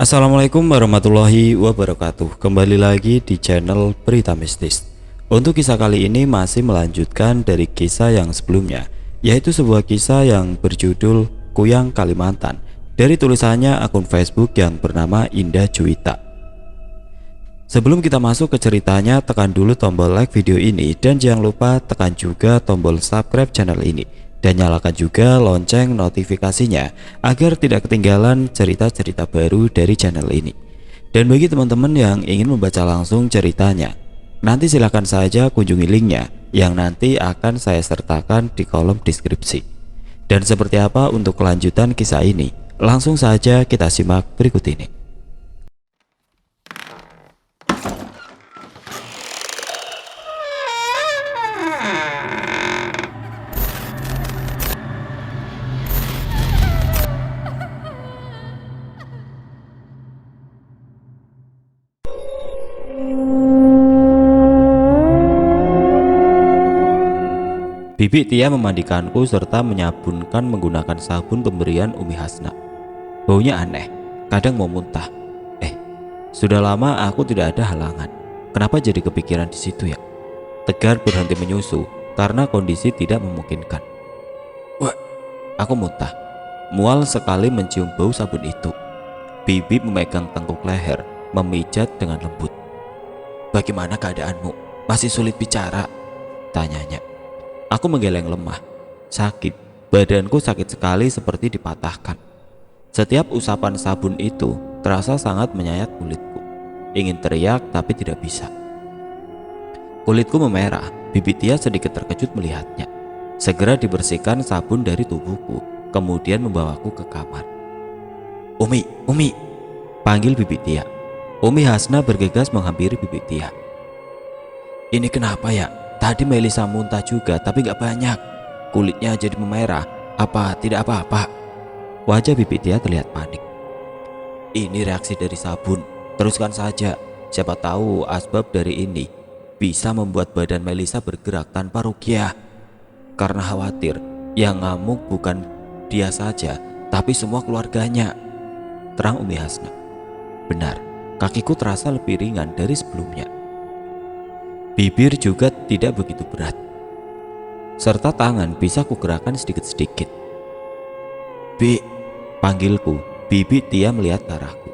Assalamualaikum warahmatullahi wabarakatuh. Kembali lagi di channel Berita Mistis. Untuk kisah kali ini masih melanjutkan dari kisah yang sebelumnya, yaitu sebuah kisah yang berjudul Kuyang Kalimantan, dari tulisannya akun Facebook yang bernama Indah Juwita. Sebelum kita masuk ke ceritanya, tekan dulu tombol like video ini dan jangan lupa tekan juga tombol subscribe channel ini dan nyalakan juga lonceng notifikasinya agar tidak ketinggalan cerita-cerita baru dari channel ini. Dan bagi teman-teman yang ingin membaca langsung ceritanya, nanti silahkan saja kunjungi linknya yang nanti akan saya sertakan di kolom deskripsi. Dan seperti apa untuk kelanjutan kisah ini? Langsung saja kita simak berikut ini. Bibi Tia memandikanku serta menyabunkan menggunakan sabun pemberian Umi Hasna. Baunya aneh, kadang mau muntah. Sudah lama aku tidak ada halangan. Kenapa jadi kepikiran di situ ya? Tegar berhenti menyusu karena kondisi tidak memungkinkan. Wah, aku muntah. Mual sekali mencium bau sabun itu. Bibi memegang tengkuk leher, memijat dengan lembut. Bagaimana keadaanmu? Masih sulit bicara? Tanyanya. Aku menggeleng lemah, sakit, badanku sakit sekali seperti dipatahkan. Setiap usapan sabun itu terasa sangat menyayat kulitku. Ingin teriak tapi tidak bisa. Kulitku memerah, Bibi Tia sedikit terkejut melihatnya. Segera dibersihkan sabun dari tubuhku, kemudian membawaku ke kamar. Umi, panggil Bibi Tia. Umi Hasna bergegas menghampiri Bibi Tia. Ini kenapa ya? Tadi Melisa muntah juga tapi gak banyak. Kulitnya jadi memerah. Apa tidak apa-apa? Wajah Bibi Tia terlihat panik. Ini reaksi dari sabun. Teruskan saja. Siapa tahu asbab dari ini bisa membuat badan Melisa bergerak tanpa ruqyah. Karena khawatir yang ngamuk bukan dia saja, tapi semua keluarganya. Terang Umi Hasna. Benar, kakiku terasa lebih ringan dari sebelumnya. Bibir juga tidak begitu berat, serta tangan bisa kugerakkan sedikit-sedikit. Bi, panggilku. Bibi Tia melihat ke arahku.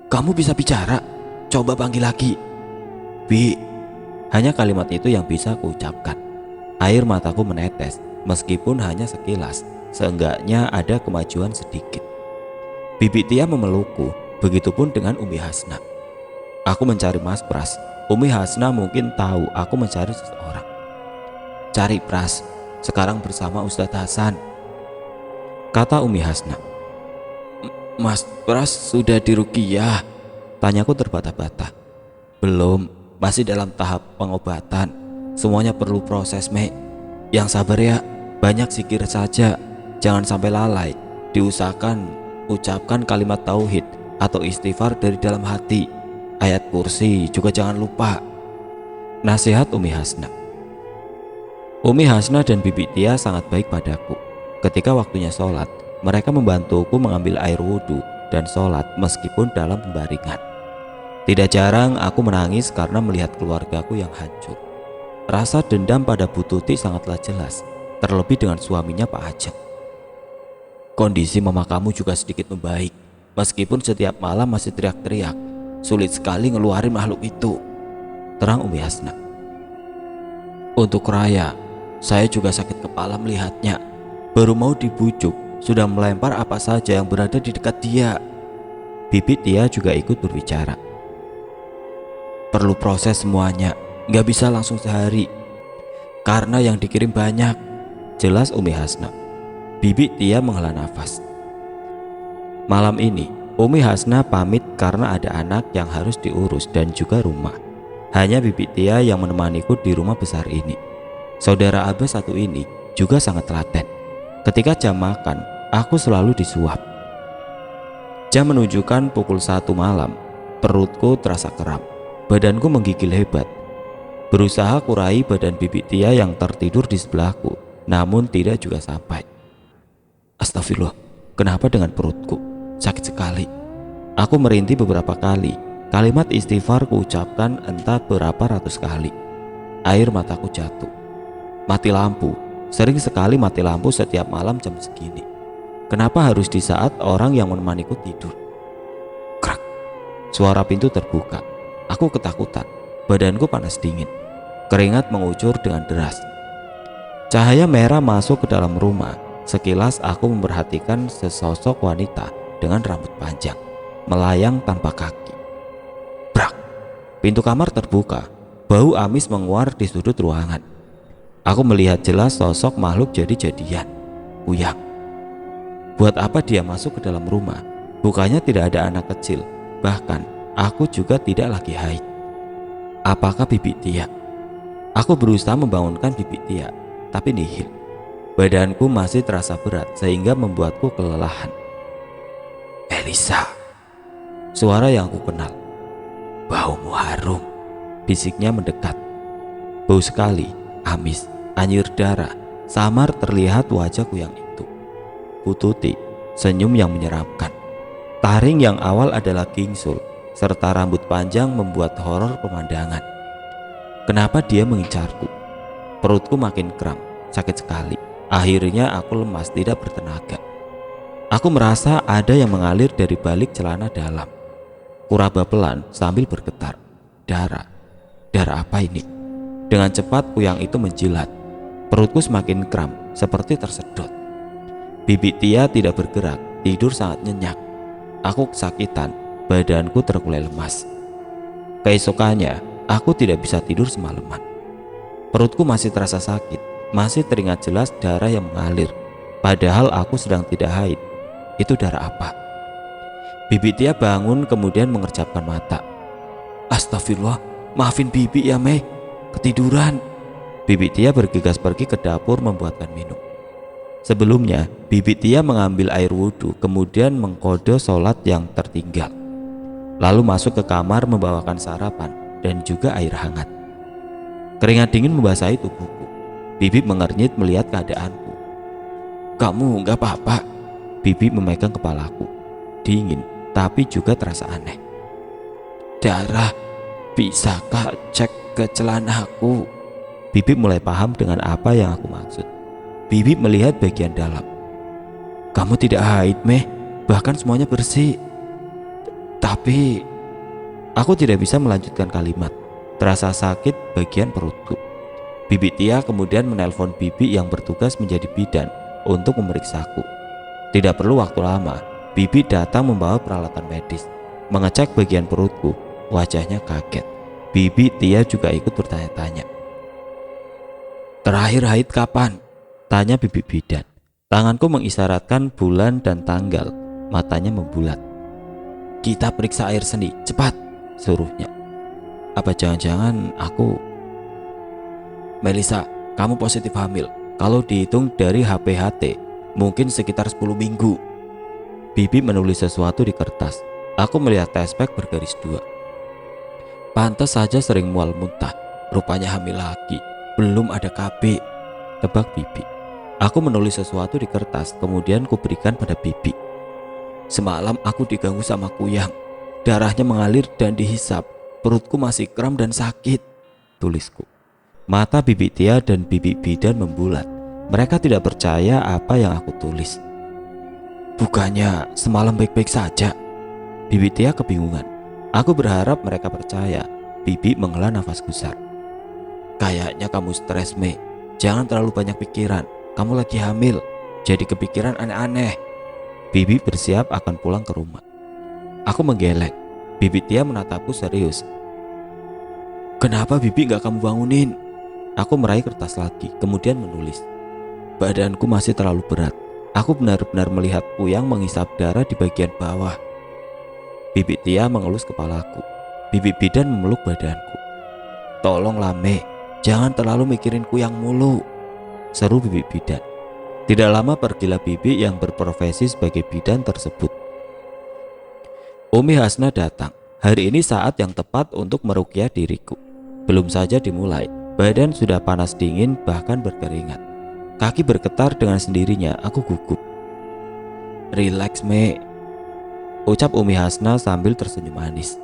Kamu bisa bicara? Coba panggil lagi. Bi, hanya kalimat itu yang bisa kuucapkan. Air mataku menetes, meskipun hanya sekilas. Seenggaknya ada kemajuan sedikit. Bibi Tia memelukku, begitupun dengan Umi Hasna. Aku mencari Mas Pras. Umi Hasna mungkin tahu aku mencari seseorang. Cari Pras, sekarang bersama Ustadz Hasan, kata Umi Hasna. Mas Pras sudah diruqyah? Tanyaku terbata-bata. Belum, masih dalam tahap pengobatan. Semuanya perlu proses, Mek. Yang sabar ya, banyak zikir saja. Jangan sampai lalai. Diusahakan ucapkan kalimat tauhid atau istighfar dari dalam hati. Ayat kursi juga jangan lupa. Nasihat Umi Hasna. Umi Hasna dan Bibi Tia sangat baik padaku. Ketika waktunya sholat, mereka membantuku mengambil air wudhu dan sholat meskipun dalam pembaringan. Tidak jarang aku menangis karena melihat keluargaku yang hancur. Rasa dendam pada Bu Tuti sangatlah jelas, terlebih dengan suaminya Pak Ajeng. Kondisi mama kamu juga sedikit membaik, meskipun setiap malam masih teriak-teriak. Sulit sekali ngeluarin makhluk itu, terang Umi Hasna. Untuk Raya, saya juga sakit kepala melihatnya. Baru mau dibujuk, sudah melempar apa saja yang berada di dekat dia. Bibi Tia juga ikut berbicara. Perlu proses semuanya, gak bisa langsung sehari. Karena yang dikirim banyak, jelas Umi Hasna. Bibi Tia menghela nafas. Malam ini Umi Hasna pamit karena ada anak yang harus diurus dan juga rumah. Hanya Bibi Tia yang menemaniku di rumah besar ini. Saudara Abah satu ini juga sangat telaten. Ketika jam makan, aku selalu disuap. Jam menunjukkan pukul 1 malam. Perutku terasa kram. Badanku menggigil hebat. Berusaha kurai badan Bibi Tia yang tertidur di sebelahku, namun tidak juga sampai. Astagfirullah, kenapa dengan perutku? Sakit sekali. Aku merintih beberapa kali. Kalimat istighfar kuucapkan entah berapa ratus kali. Air mataku jatuh. Mati lampu. Sering sekali mati lampu setiap malam jam segini. Kenapa harus di saat orang yang menemaniku tidur? Krak. Suara pintu terbuka. Aku ketakutan. Badanku panas dingin. Keringat mengucur dengan deras. Cahaya merah masuk ke dalam rumah. Sekilas aku memperhatikan sesosok wanita dengan rambut panjang, melayang tanpa kaki. Brak! Pintu kamar terbuka. Bau amis menguar di sudut ruangan. Aku melihat jelas sosok makhluk jadi-jadian. Kuyang. Buat apa dia masuk ke dalam rumah? Bukannya tidak ada anak kecil. Bahkan aku juga tidak lagi haid. Apakah Bibi Tia? Aku berusaha membangunkan Bibi Tia, tapi nihil. Badanku masih terasa berat sehingga membuatku kelelahan. Elisa. Suara yang aku kenal. Baumu harum, bisiknya mendekat. Bau sekali, amis, anyir darah. Samar terlihat wajahku yang itu. Pututi, senyum yang menyeramkan. Taring yang awal adalah gingsul, serta rambut panjang membuat horor pemandangan. Kenapa dia mengincarku? Perutku makin kram, sakit sekali. Akhirnya aku lemas, tidak bertenaga. Aku merasa ada yang mengalir dari balik celana dalam. Kuraba pelan sambil bergetar. Darah. Darah apa ini? Dengan cepat kuyang itu menjilat. Perutku semakin kram, seperti tersedot. Bibi Tia tidak bergerak, tidur sangat nyenyak. Aku kesakitan, badanku terkulai lemas. Keesokannya, aku tidak bisa tidur semalaman. Perutku masih terasa sakit, masih teringat jelas darah yang mengalir. Padahal aku sedang tidak haid. Itu darah apa? Bibi Tia bangun kemudian mengerjapkan mata. Astagfirullah, maafin Bibi ya Mei, ketiduran. Bibi Tia bergegas pergi ke dapur membuatkan minum. Sebelumnya, Bibi Tia mengambil air wudhu kemudian mengkode sholat yang tertinggal. Lalu masuk ke kamar membawakan sarapan dan juga air hangat. Keringat dingin membasahi tubuhku. Bibi mengernyit melihat keadaanku. Kamu gak apa-apa? Bibi memegang kepalaku. Dingin tapi juga terasa aneh. Darah, bisakah cek ke celanaku? Bibi mulai paham dengan apa yang aku maksud. Bibi melihat bagian dalam. Kamu tidak haid, Meh. Bahkan semuanya bersih. Tapi aku tidak bisa melanjutkan kalimat. Terasa sakit bagian perutku. Bibi Tia kemudian menelpon Bibi yang bertugas menjadi bidan untuk memeriksaku. Tidak perlu waktu lama, Bibi datang membawa peralatan medis, mengecek bagian perutku. Wajahnya kaget. Bibi Tia juga ikut bertanya-tanya. Terakhir haid kapan? Tanya Bibi bidan. Tanganku mengisyaratkan bulan dan tanggal. Matanya membulat. Kita periksa air seni, cepat, suruhnya. Apa jangan-jangan aku... Melisa, kamu positif hamil. Kalau dihitung dari HPHT, mungkin sekitar 10 minggu. Bibi menulis sesuatu di kertas. Aku melihat tespek bergaris 2. Pantas saja sering mual muntah. Rupanya hamil lagi. Belum ada KB, tebak Bibi. Aku menulis sesuatu di kertas, kemudian kuberikan pada Bibi. Semalam aku diganggu sama kuyang. Darahnya mengalir dan dihisap. Perutku masih kram dan sakit, tulisku. Mata Bibi Tia dan Bibi bidan membulat. Mereka tidak percaya apa yang aku tulis. Bukannya semalam baik-baik saja? Bibi Tia kebingungan. Aku berharap mereka percaya. Bibi menghela nafas gusar. Kayaknya kamu stres, Mei. Jangan terlalu banyak pikiran. Kamu lagi hamil, jadi kepikiran aneh-aneh. Bibi bersiap akan pulang ke rumah. Aku menggeleng. Bibi Tia menatapku serius. Kenapa Bibi gak kamu bangunin? Aku meraih kertas lagi, kemudian menulis. Badanku masih terlalu berat. Aku benar-benar melihat kuyang menghisap darah di bagian bawah. Bibi Tia mengelus kepalaku. Bibi bidan memeluk badanku. Tolonglah Mei, jangan terlalu mikirin kuyang mulu, seru Bibi bidan. Tidak lama pergilah Bibi yang berprofesi sebagai bidan tersebut. Umi Hasna datang. Hari ini saat yang tepat untuk meruqyah diriku. Belum saja dimulai, badan sudah panas dingin bahkan berkeringat. Kaki bergetar dengan sendirinya, aku gugup. Relax Mei. ucap Umi Hasna sambil tersenyum manis.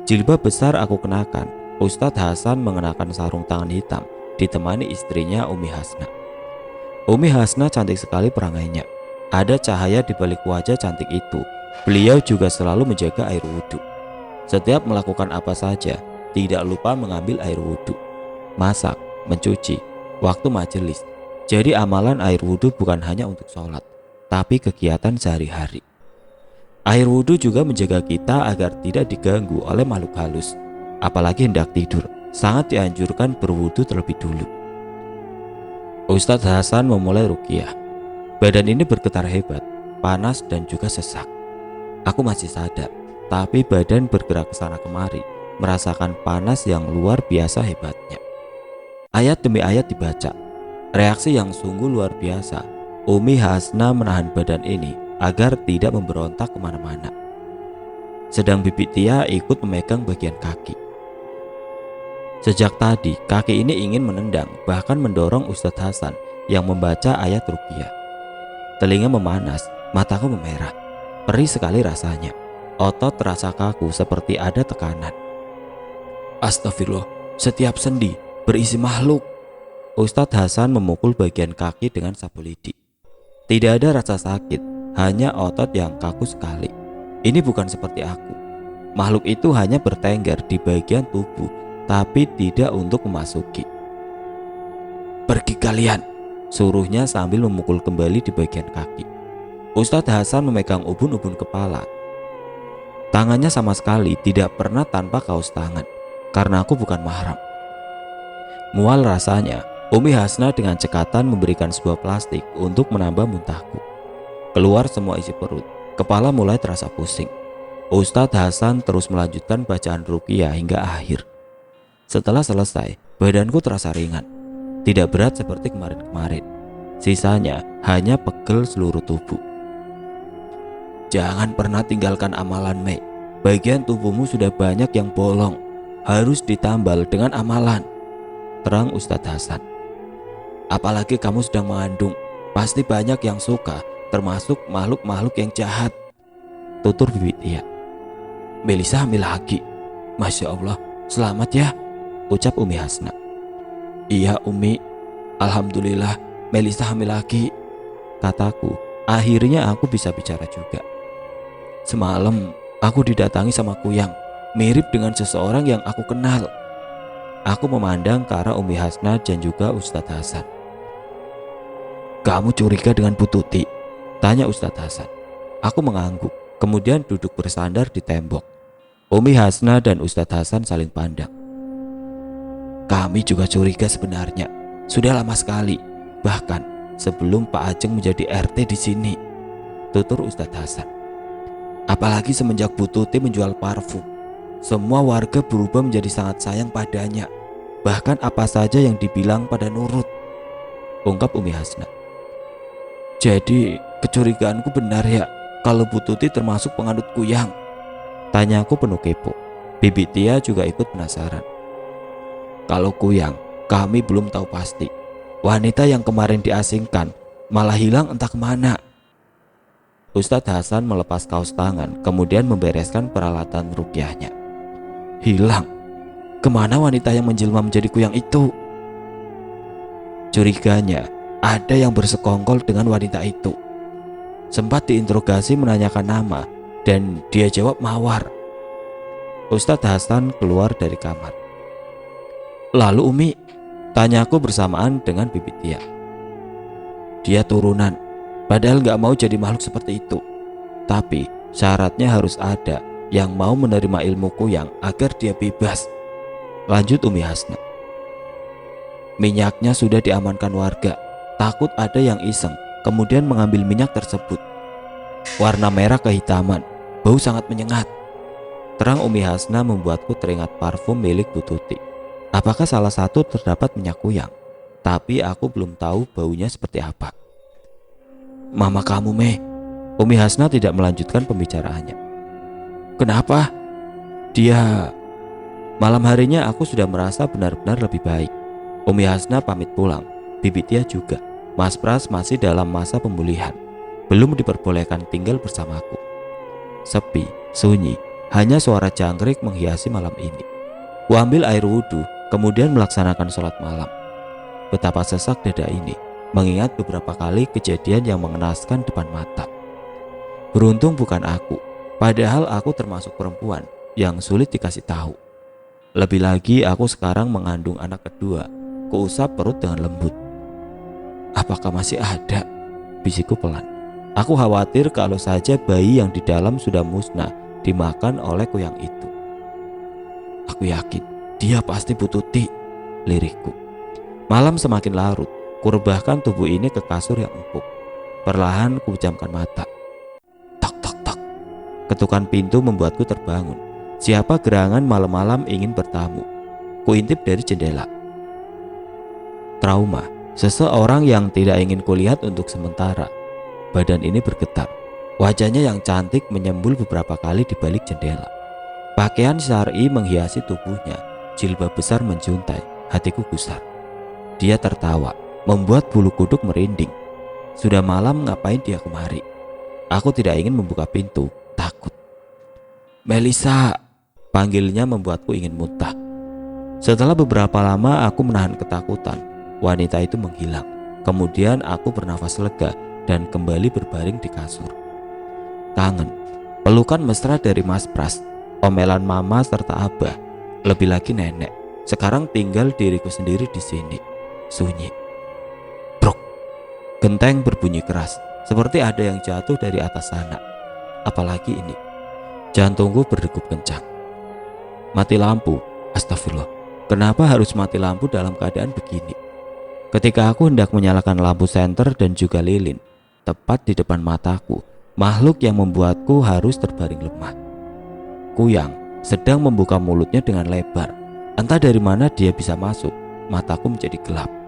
Jilbab besar aku kenakan. Ustadz Hasan mengenakan sarung tangan hitam, ditemani istrinya Umi Hasna. Umi Hasna cantik sekali perangainya. Ada cahaya di balik wajah cantik itu. Beliau juga selalu menjaga air wudhu. Setiap melakukan apa saja, tidak lupa mengambil air wudhu. Masak, mencuci, waktu majelis. Jadi amalan air wudhu bukan hanya untuk sholat, tapi kegiatan sehari-hari. Air wudhu juga menjaga kita agar tidak diganggu oleh makhluk halus. Apalagi hendak tidur, sangat dianjurkan berwudhu terlebih dulu. Ustadz Hasan memulai ruqyah. Badan ini bergetar hebat, panas dan juga sesak. Aku masih sadar, tapi badan bergerak ke sana kemari, merasakan panas yang luar biasa hebatnya. Ayat demi ayat dibaca. Reaksi yang sungguh luar biasa. Umi Hasna menahan badan ini agar tidak memberontak kemana-mana. Sedang Bibi Tia ikut memegang bagian kaki. Sejak tadi, kaki ini ingin menendang, bahkan mendorong Ustadz Hasan yang membaca ayat ruqyah. Telinga memanas, mataku memerah. Perih sekali rasanya. Otot terasa kaku seperti ada tekanan. Astagfirullah, setiap sendi berisi makhluk. Ustadz Hasan memukul bagian kaki dengan sapu lidi. Tidak ada rasa sakit, hanya otot yang kaku sekali. Ini bukan seperti aku. Makhluk itu hanya bertengger di bagian tubuh, tapi tidak untuk memasuki. Pergi kalian, suruhnya sambil memukul kembali di bagian kaki. Ustadz Hasan memegang ubun-ubun kepala. Tangannya sama sekali tidak pernah tanpa kaos tangan, karena aku bukan mahram. Mual rasanya, Umi Hasna dengan cekatan memberikan sebuah plastik untuk menambah muntahku. Keluar semua isi perut, kepala mulai terasa pusing. Ustadz Hasan terus melanjutkan bacaan ruqyah hingga akhir. Setelah selesai, badanku terasa ringan. Tidak berat seperti kemarin-kemarin. Sisanya hanya pegel seluruh tubuh. Jangan pernah tinggalkan amalan, Mei. Bagian tubuhmu sudah banyak yang bolong. Harus ditambal dengan amalan, terang Ustadz Hasan. Apalagi kamu sedang mengandung, pasti banyak yang suka, termasuk makhluk-makhluk yang jahat, tutur Bibi Tia. Melisa hamil lagi. Masya Allah, selamat ya, ucap Umi Hasna. Iya Umi, alhamdulillah Melisa hamil lagi, kataku. Akhirnya aku bisa bicara juga. Semalam aku didatangi sama kuyang, mirip dengan seseorang yang aku kenal. Aku memandang ke arah Umi Hasna dan juga Ustadz Hasan. Kamu curiga dengan Bu Tuti? Tanya Ustadz Hasan. Aku mengangguk, kemudian duduk bersandar di tembok. Umi Hasna dan Ustadz Hasan saling pandang. Kami juga curiga sebenarnya. Sudah lama sekali, bahkan sebelum Pak Ajeng menjadi RT di sini, tutur Ustadz Hasan. Apalagi semenjak Bu Tuti menjual parfum, semua warga berubah menjadi sangat sayang padanya. Bahkan apa saja yang dibilang pada nurut, ungkap Umi Hasna. Jadi kecurigaanku benar ya, kalau Bu Tuti termasuk penganut kuyang? Tanyaku penuh kepo. Bibi Tia juga ikut penasaran. Kalau kuyang, kami belum tahu pasti. Wanita yang kemarin diasingkan malah hilang entah kemana. Ustadz Hasan melepas kaos tangan, kemudian membereskan peralatan ruqyahnya. Hilang? Kemana wanita yang menjelma menjadi kuyang itu? Curiganya ada yang bersekongkol dengan wanita itu. Sempat diinterogasi menanyakan nama, dan dia jawab Mawar. Ustadz Hasan keluar dari kamar. Lalu Umi, tanyaku bersamaan dengan Bibi Tia. Dia turunan, padahal gak mau jadi makhluk seperti itu. Tapi syaratnya harus ada yang mau menerima ilmu kuyang agar dia bebas, lanjut Umi Hasna. Minyaknya sudah diamankan warga. Takut ada yang iseng kemudian mengambil minyak tersebut. Warna merah kehitaman, bau sangat menyengat, terang Umi Hasna membuatku teringat parfum milik Bu Tuti. Apakah salah satu terdapat minyak kuyang? Tapi aku belum tahu baunya seperti apa. Mama kamu, Mei. Umi Hasna tidak melanjutkan pembicaraannya. Kenapa? Dia... Malam harinya aku sudah merasa benar-benar lebih baik. Umi Hasna pamit pulang. Bibi Tia juga. Mas Pras masih dalam masa pemulihan, belum diperbolehkan tinggal bersamaku. sepi, sunyi, hanya suara jangkrik menghiasi malam ini. Kuambil air wudhu, kemudian melaksanakan sholat malam. Betapa sesak dada ini, mengingat beberapa kali kejadian yang mengenaskan depan mata. Beruntung bukan aku, padahal aku termasuk perempuan yang sulit dikasih tahu. Lebih lagi aku sekarang mengandung anak kedua. Kuusap perut dengan lembut. Apakah masih ada? Bisikku pelan. Aku khawatir kalau saja bayi yang di dalam sudah musnah dimakan oleh kuyang itu. Aku yakin dia pasti Bu Tuti, lirikku. Malam semakin larut, kurebahkan tubuh ini ke kasur yang empuk. Perlahan kupejamkan mata. Tak tak tak. Ketukan pintu membuatku terbangun. Siapa gerangan malam-malam ingin bertamu? Kuintip dari jendela. Trauma, seseorang yang tidak ingin kulihat untuk sementara. Badan ini bergetar. Wajahnya yang cantik menyembul beberapa kali di balik jendela. Pakaian syar'i menghiasi tubuhnya. Jilbab besar menjuntai. Hatiku gusar. Dia tertawa, membuat bulu kuduk merinding. Sudah malam, ngapain dia kemari? Aku tidak ingin membuka pintu, takut. Melisa, panggilnya membuatku ingin muntah. Setelah beberapa lama aku menahan ketakutan, wanita itu menghilang. Kemudian aku bernafas lega dan kembali berbaring di kasur. Kangen, pelukan mesra dari Mas Pras, omelan mama serta abah, lebih lagi nenek. Sekarang tinggal diriku sendiri di sini. Sunyi. Brok. Genteng berbunyi keras, seperti ada yang jatuh dari atas sana. Apalagi ini. Jantungku berdegup kencang. Mati lampu. Astagfirullah. Kenapa harus mati lampu dalam keadaan begini? Ketika aku hendak menyalakan lampu senter dan juga lilin, tepat di depan mataku, makhluk yang membuatku harus terbaring lemah. Kuyang sedang membuka mulutnya dengan lebar. Entah dari mana dia bisa masuk. Mataku menjadi gelap.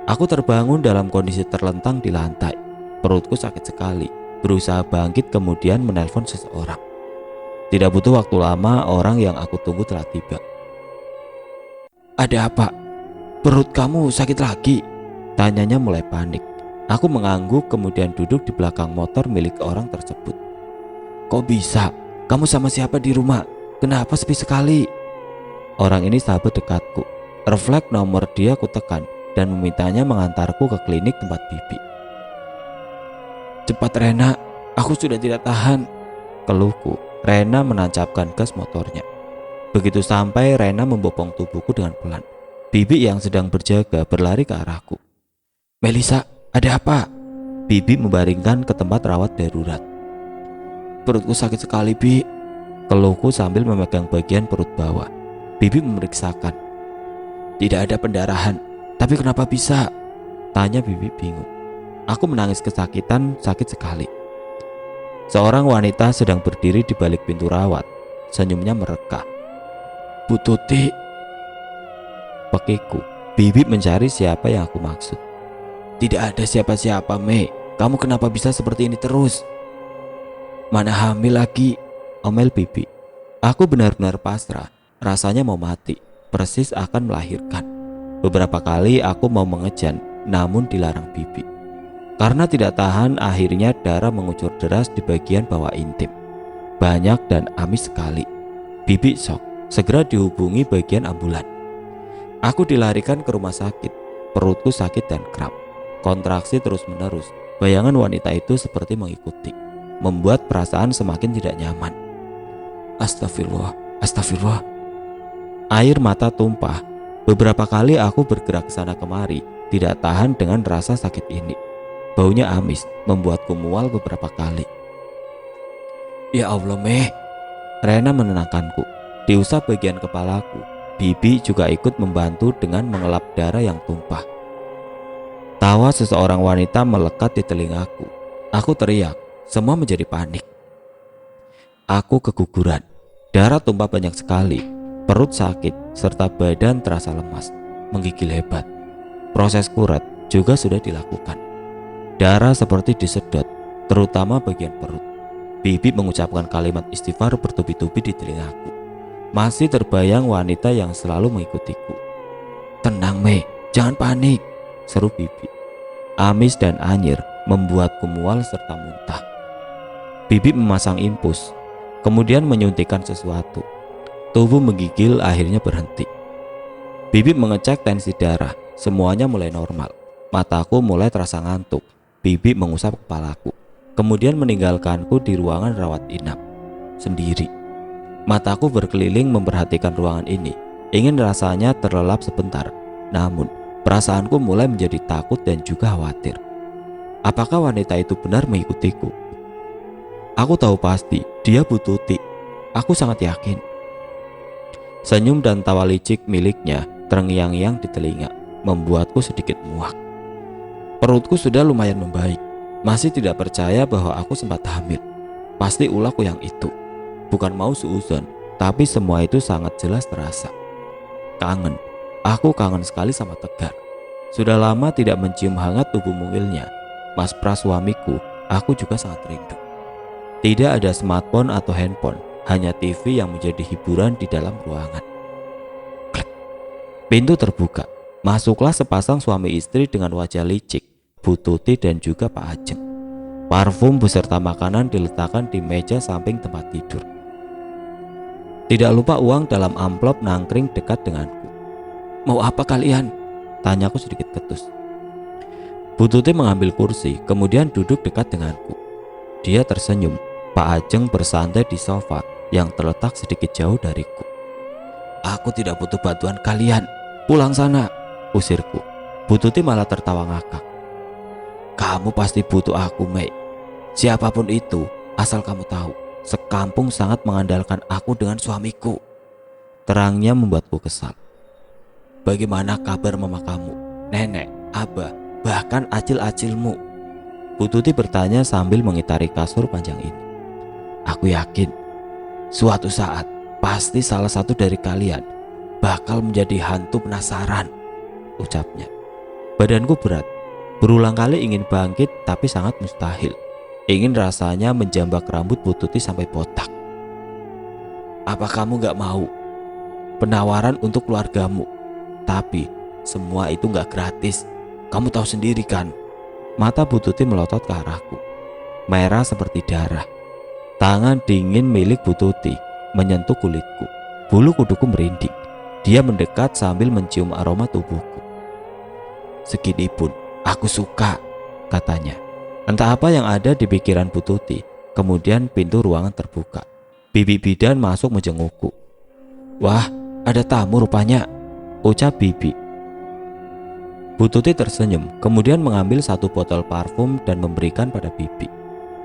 Aku terbangun dalam kondisi terlentang di lantai. Perutku sakit sekali. Berusaha bangkit kemudian menelpon seseorang. Tidak butuh waktu lama, orang yang aku tunggu telah tiba. Ada apa? Perut kamu sakit lagi? Tanyanya mulai panik. Aku mengangguk kemudian duduk di belakang motor milik orang tersebut. Kok bisa? Kamu sama siapa di rumah? Kenapa sepi sekali? Orang ini sahabat dekatku. Refleks nomor dia kutekan dan memintanya mengantarku ke klinik tempat bibi. Cepat Rena, aku sudah tidak tahan, keluhku. Rena menancapkan gas motornya. Begitu sampai, Rena membopong tubuhku dengan pelan. Bibi yang sedang berjaga berlari ke arahku. Melisa, ada apa? Bibi membaringkan ke tempat rawat darurat. Perutku sakit sekali, Bi, keluhku sambil memegang bagian perut bawah. Bibi memeriksakan. Tidak ada pendarahan. Tapi kenapa bisa? Tanya Bibi bingung. Aku menangis kesakitan, sakit sekali. Seorang wanita sedang berdiri di balik pintu rawat. Senyumnya merekah. Bu Tuti. Pekiku. Bibi mencari siapa yang aku maksud. Tidak ada siapa-siapa, Mei. Kamu kenapa bisa seperti ini terus? Mana hamil lagi? Omel Bibi. Aku benar-benar pasrah. Rasanya mau mati. Persis akan melahirkan. Beberapa kali aku mau mengejan, namun dilarang Bibi. Karena tidak tahan, akhirnya darah mengucur deras di bagian bawah intim. Banyak dan amis sekali. Bibi shock, segera dihubungi bagian ambulan. Aku dilarikan ke rumah sakit. Perutku sakit dan kram. Kontraksi terus menerus. Bayangan wanita itu seperti mengikuti, membuat perasaan semakin tidak nyaman. Astagfirullah, astagfirullah. Air mata tumpah. Beberapa kali aku bergerak sana kemari, tidak tahan dengan rasa sakit ini. Baunya amis, membuatku mual beberapa kali. Ya Allah, Meh. Rena menenangkanku. Diusap bagian kepalaku. Bibi juga ikut membantu dengan mengelap darah yang tumpah. Tawa seseorang wanita melekat di telingaku. Aku teriak, semua menjadi panik. Aku keguguran. Darah tumpah banyak sekali. Perut sakit serta badan terasa lemas, menggigil hebat. Proses kuret juga sudah dilakukan. Darah seperti disedot, terutama bagian perut. Bibi mengucapkan kalimat istighfar bertubi-tubi di telingaku. Masih terbayang wanita yang selalu mengikutiku. Tenang, Mei, jangan panik, seru Bibi. Amis dan anyir membuatku mual serta muntah. Bibi memasang infus, kemudian menyuntikkan sesuatu. Tubuh menggigil akhirnya berhenti. Bibi mengecek tensi darah, semuanya mulai normal. Mataku mulai terasa ngantuk. Bibi mengusap kepalaku, kemudian meninggalkanku di ruangan rawat inap sendiri. Mataku berkeliling memperhatikan ruangan ini, ingin rasanya terlelap sebentar. Namun perasaanku mulai menjadi takut dan juga khawatir. Apakah wanita itu benar mengikutiku? Aku tahu pasti dia Bu Tuti. Aku sangat yakin. Senyum dan tawa licik miliknya terngiang-ngiang di telinga, membuatku sedikit muak. Perutku sudah lumayan membaik. Masih tidak percaya bahwa aku sempat hamil. Pasti ulahku yang itu. Bukan mau suuzon, tapi semua itu sangat jelas terasa. Kangen. Aku kangen sekali sama Tegar. Sudah lama tidak mencium hangat tubuh mungilnya. Mas Pras suamiku, aku juga sangat rindu. Tidak ada smartphone atau handphone, hanya TV yang menjadi hiburan di dalam ruangan. Klik. Pintu terbuka. Masuklah sepasang suami istri dengan wajah licik, Bu Tuti dan juga Pak Ajeng. Parfum beserta makanan diletakkan di meja samping tempat tidur. Tidak lupa uang dalam amplop nangkring dekat denganku. Mau apa kalian? Tanyaku sedikit ketus. Bu Tuti mengambil kursi, kemudian duduk dekat denganku. Dia tersenyum. Pak Ajeng bersantai di sofa yang terletak sedikit jauh dariku. Aku tidak butuh bantuan kalian. Pulang sana, usirku. Bu Tuti malah tertawa ngakak. Kamu pasti butuh aku, Mei. Siapapun itu, asal kamu tahu, sekampung sangat mengandalkan aku dengan suamiku. Terangnya membuatku kesal. Bagaimana kabar mama kamu, nenek, abah, bahkan acil-acilmu? Bu Tuti bertanya sambil mengitari kasur panjang ini. Aku yakin suatu saat pasti salah satu dari kalian bakal menjadi hantu penasaran, ucapnya. Badanku berat, berulang kali ingin bangkit tapi sangat mustahil. Ingin rasanya menjambak rambut Bu Tuti sampai botak. Apa kamu gak mau penawaran untuk keluargamu? Tapi semua itu gak gratis. Kamu tahu sendiri kan? Mata Bu Tuti melotot ke arahku, merah seperti darah. Tangan dingin milik Bu Tuti menyentuh kulitku. Bulu kuduku merinding. Dia mendekat sambil mencium aroma tubuhku. Segini pun aku suka, katanya. Entah apa yang ada di pikiran Bu Tuti. Kemudian pintu ruangan terbuka. Bibi bidan masuk menjengukku. Wah, ada tamu rupanya, ucap Bibi. Bu Tuti tersenyum, kemudian mengambil satu botol parfum dan memberikan pada Bibi.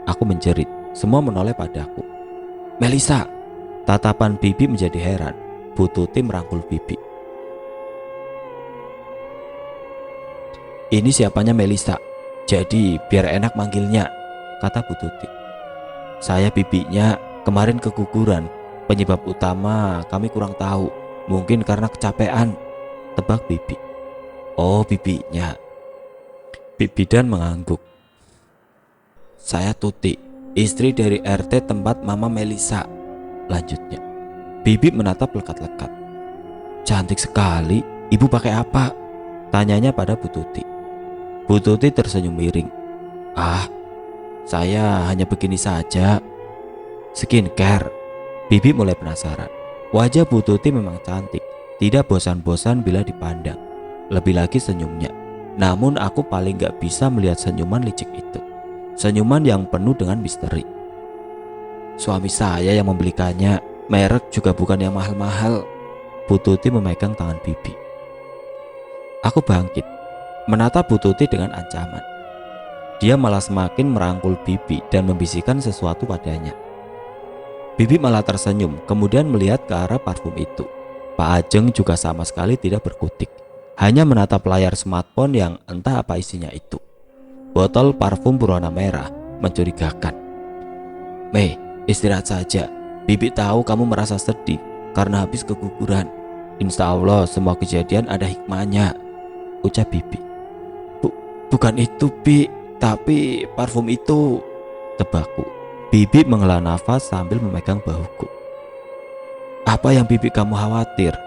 Aku menjerit. Semua menoleh padaku. Melisa, tatapan Bibi menjadi heran. Bu Tuti merangkul Bibi. Ini siapanya Melisa, jadi biar enak manggilnya, kata Bu Tuti. Saya bibinya, kemarin keguguran. Penyebab utama kami kurang tahu. Mungkin karena kecapean, tebak Bibi. Oh, bibinya. Bibi dan mengangguk. Saya Tuti, istri dari RT tempat Mama Melisa, lanjutnya. Bibi menatap lekat-lekat. Cantik sekali, ibu pakai apa? Tanyanya pada Bu Tuti. Bu Tuti tersenyum miring. Ah, saya hanya begini saja. Skincare. Bibi mulai penasaran. Wajah Bu Tuti memang cantik, tidak bosan-bosan bila dipandang. Lebih lagi senyumnya. Namun aku paling gak bisa melihat senyuman licik itu. Senyuman yang penuh dengan misteri. Suami saya yang membelikannya, merek juga bukan yang mahal-mahal. Bu Tuti memegang tangan Bibi. Aku bangkit, menatap Bu Tuti dengan ancaman. Dia malah semakin merangkul Bibi dan membisikkan sesuatu padanya. Bibi malah tersenyum, kemudian melihat ke arah parfum itu. Pak Ajeng juga sama sekali tidak berkutik, hanya menatap layar smartphone yang entah apa isinya itu. Botol parfum berwarna merah mencurigakan. Mei, istirahat saja. Bibi tahu kamu merasa sedih karena habis keguguran. Insya Allah semua kejadian ada hikmahnya, ucap Bibi. Bukan itu, Bi, tapi parfum itu, tebakku. Bibi menghela nafas sambil memegang bahuku. Apa yang Bibi kamu khawatir?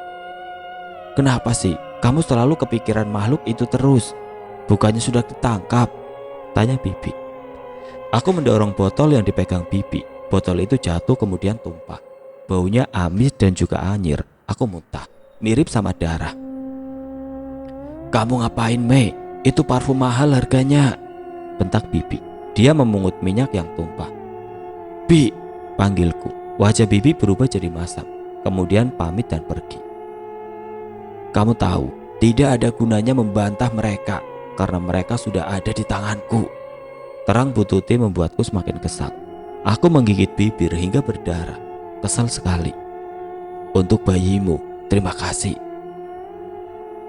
Kenapa sih kamu selalu kepikiran makhluk itu terus? Bukannya sudah ditangkap? Tanya Bibi. Aku mendorong botol yang dipegang Bibi. Botol itu jatuh kemudian tumpah. Baunya amis dan juga anyir. Aku muntah, mirip sama darah. "Kamu ngapain, Mei? Itu parfum mahal harganya," bentak Bibi. Dia memungut minyak yang tumpah. "Bi," panggilku. Wajah Bibi berubah jadi masam, kemudian pamit dan pergi. "Kamu tahu, tidak ada gunanya membantah mereka karena mereka sudah ada di tanganku." Terang Bu Tuti membuatku semakin kesal. Aku menggigit bibir hingga berdarah. Kesal sekali. "Untuk bayimu, terima kasih,"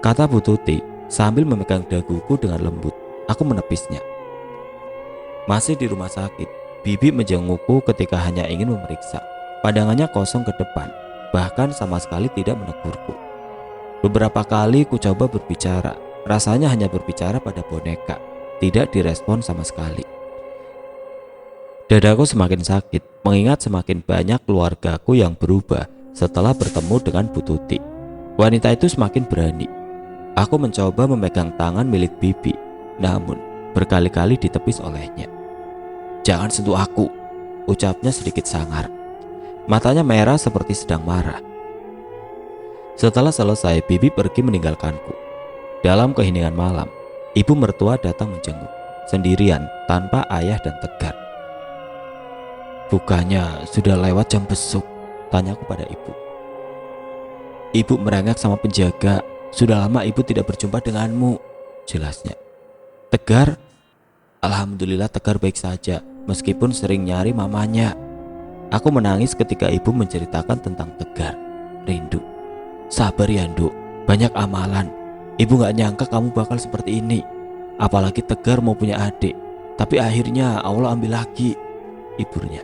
kata Bu Tuti sambil memegang daguku dengan lembut. Aku menepisnya. Masih di rumah sakit, Bibi menjengukku ketika hanya ingin memeriksa. Pandangannya kosong ke depan, bahkan sama sekali tidak menegurku. Beberapa kali ku coba berbicara, rasanya hanya berbicara pada boneka, tidak direspon sama sekali. Dadaku semakin sakit, mengingat semakin banyak keluargaku yang berubah setelah bertemu dengan Bu Tuti. Wanita itu semakin berani. Aku mencoba memegang tangan milik Bibi, namun berkali-kali ditepis olehnya. "Jangan sentuh aku," ucapnya sedikit sangar. Matanya merah seperti sedang marah. Setelah selesai, Bibi pergi meninggalkanku. Dalam keheningan malam, ibu mertua datang menjenguk, sendirian tanpa ayah dan Tegar. "Bukannya sudah lewat jam besuk?" tanyaku pada ibu. Ibu merengek sama penjaga. "Sudah lama ibu tidak berjumpa denganmu," jelasnya. "Tegar?" "Alhamdulillah Tegar baik saja, meskipun sering nyari mamanya." Aku menangis ketika ibu menceritakan tentang Tegar. Rindu. "Sabar ya Nduk, banyak amalan. Ibu gak nyangka kamu bakal seperti ini. Apalagi Tegar mau punya adik, tapi akhirnya Allah ambil lagi," ibunya.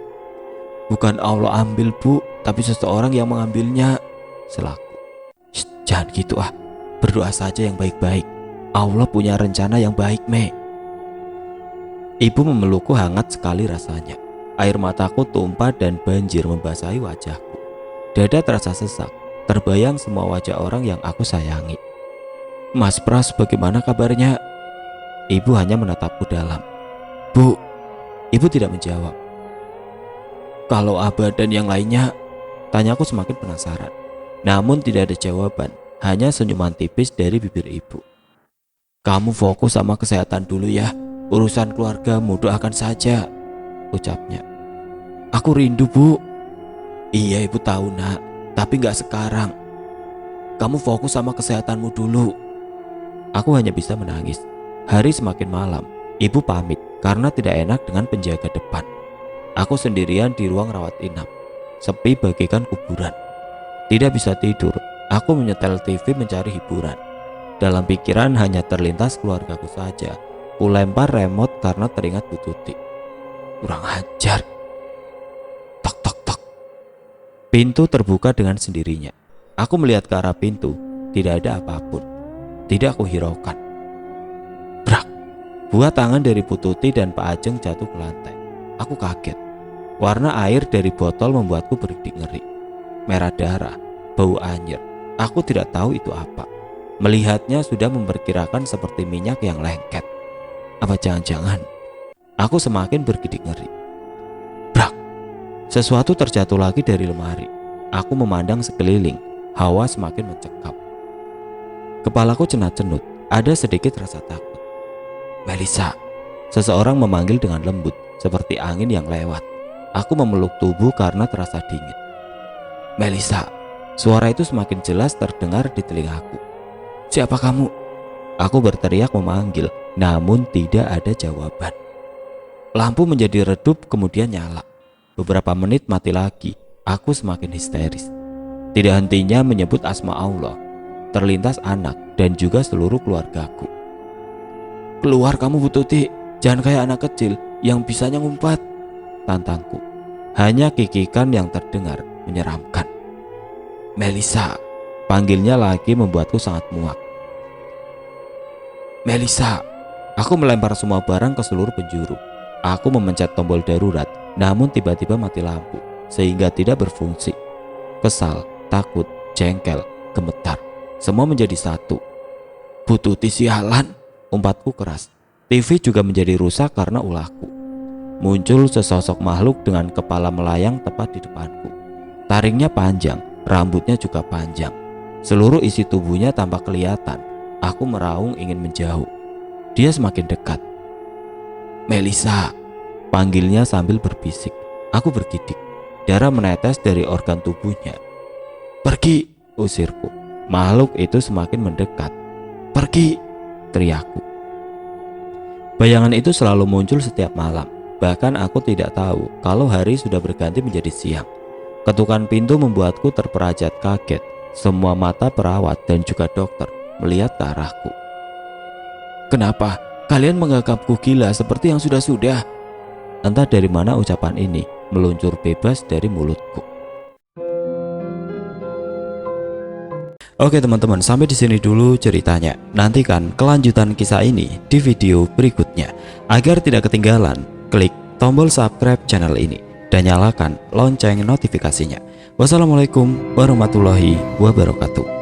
"Bukan Allah ambil Bu, tapi seseorang yang mengambilnya," selaku. "Jangan gitu ah, berdoa saja yang baik-baik. Allah punya rencana yang baik, Me." Ibu memelukku hangat sekali rasanya. Air mataku tumpah dan banjir membasahi wajahku. Dada terasa sesak, terbayang semua wajah orang yang aku sayangi. "Mas Pras, bagaimana kabarnya?" Ibu hanya menatapku dalam. "Bu," ibu tidak menjawab. "Kalau Abah dan yang lainnya?" tanyaku semakin penasaran. Namun tidak ada jawaban, hanya senyuman tipis dari bibir ibu. "Kamu fokus sama kesehatan dulu ya. Urusan keluargamu doakan saja," ucapnya. "Aku rindu, Bu." "Iya ibu tahu nak, tapi gak sekarang. Kamu fokus sama kesehatanmu dulu." Aku hanya bisa menangis. Hari semakin malam, ibu pamit karena tidak enak dengan penjaga depan. Aku sendirian di ruang rawat inap, sepi bagaikan kuburan. Tidak bisa tidur, aku menyetel TV mencari hiburan. Dalam pikiran hanya terlintas keluargaku saja. Ku lempar remote karena teringat Bu Tuti. Kurang ajar. Tok tok tok. Pintu terbuka dengan sendirinya. Aku melihat ke arah pintu, tidak ada apapun. Tidak aku hiraukan. Brak. Buah tangan dari Bu Tuti dan Pak Ajeng jatuh ke lantai. Aku kaget. Warna air dari botol membuatku bergidik ngeri. Merah darah, bau anyir. Aku tidak tahu itu apa. Melihatnya sudah memperkirakan seperti minyak yang lengket. Apa jangan-jangan? Aku semakin bergidik ngeri. Brak. Sesuatu terjatuh lagi dari lemari. Aku memandang sekeliling. Hawa semakin mencekam. Kepalaku cenut-cenut. Ada sedikit rasa takut. "Melisa," seseorang memanggil dengan lembut, seperti angin yang lewat. Aku memeluk tubuh karena terasa dingin. "Melisa." Suara itu semakin jelas terdengar di telingaku. "Siapa kamu?" Aku berteriak memanggil, namun tidak ada jawaban. Lampu menjadi redup kemudian nyala. Beberapa menit mati lagi. Aku semakin histeris. Tidak hentinya menyebut asma Allah. Terlintas anak dan juga seluruh keluargaku. "Keluar kamu Bu Tuti, jangan kayak anak kecil yang bisanya ngumpat," tantangku. Hanya kikikan yang terdengar menyeramkan. "Melisa," panggilnya lagi membuatku sangat muak. "Melisa." Aku melempar semua barang ke seluruh penjuru. Aku memencet tombol darurat, namun tiba-tiba mati lampu sehingga tidak berfungsi. Kesal, takut, jengkel, gemetar, semua menjadi satu. "Bu Tuti sialan," umpatku keras. TV juga menjadi rusak karena ulahku. muncul sesosok makhluk dengan kepala melayang tepat di depanku. Taringnya panjang, rambutnya juga panjang. Seluruh isi tubuhnya tampak kelihatan. Aku meraung ingin menjauh. Dia semakin dekat. "Melisa," panggilnya sambil berbisik. Aku bergidik. Darah menetes dari organ tubuhnya. "Pergi," usirku. Makhluk itu semakin mendekat. "Pergi," teriakku. Bayangan itu selalu muncul setiap malam. Bahkan aku tidak tahu kalau hari sudah berganti menjadi siang. Ketukan pintu membuatku terperajat kaget. Semua mata perawat dan juga dokter melihat ke arahku. "Kenapa kalian menganggapku gila seperti yang sudah-sudah?" Entah dari mana ucapan ini meluncur bebas dari mulutku. Oke teman-teman, sampai di sini dulu ceritanya. Nantikan kelanjutan kisah ini di video berikutnya. Agar tidak ketinggalan, klik tombol subscribe channel ini dan nyalakan lonceng notifikasinya. Wassalamualaikum warahmatullahi wabarakatuh.